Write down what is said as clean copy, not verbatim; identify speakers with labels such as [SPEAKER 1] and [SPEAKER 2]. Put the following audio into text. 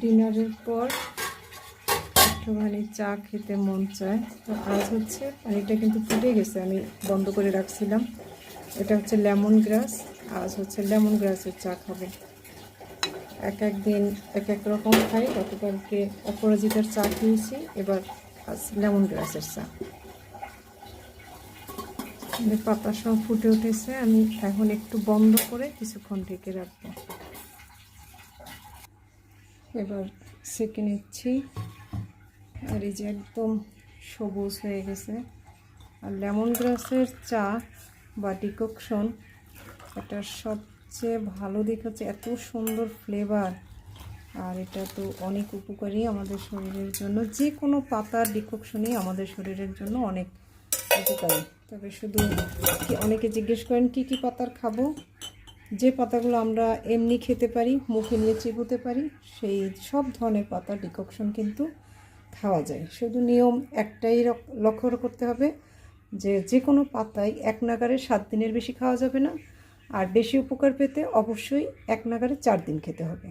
[SPEAKER 1] ডিনারের পর একটুখানি চা খেতে মন চায়। তো আজ হচ্ছে পানিটা কিন্তু ফুটে গেছে, আমি বন্ধ করে রাখছিলাম। এটা হচ্ছে লেমন গ্রাস। আজ হচ্ছে লেমন গ্রাসের চা খাবো। এক এক দিন এক এক রকম খাই। গতকালকে অপরাজিতার চা খেয়েছি, এবার আজ লেমন গ্রাসের চা। পাতা সব ফুটে উঠেছে, আমি এখন একটু বন্ধ করে কিছুক্ষণ ঢেকে রাখবো। এবার সেঁকে নিচ্ছি। আর এই যে একদম সবুজ হয়ে গেছে। আর লেমন গ্রাসের চা বা ডিককশন, এটার সবচেয়ে ভালো দিক হচ্ছে এত সুন্দর ফ্লেভার। আর এটা তো অনেক উপকারী আমাদের শরীরের জন্য। যে কোনো পাতার ডিককশনই আমাদের শরীরের জন্য অনেক উপকারী। তবে শুধু অনেকে জিজ্ঞেস করেন কি কি পাতার খাবো। যে পাতাগুলো আমরা এমনি খেতে পারি, মুখে নিয়ে চিবোতে পারি, সেই সব ধরনের পাতার ডিককশন কিন্তু খাওয়া যায়। শুধু নিয়ম একটাই লক্ষ্য করতে হবে যে যে কোনো পাতাই এক নাগারে 7 দিনের বেশি খাওয়া যাবে না। আর বেশি উপকার পেতে অবশ্যই এক নাগারে 4 দিন খেতে হবে।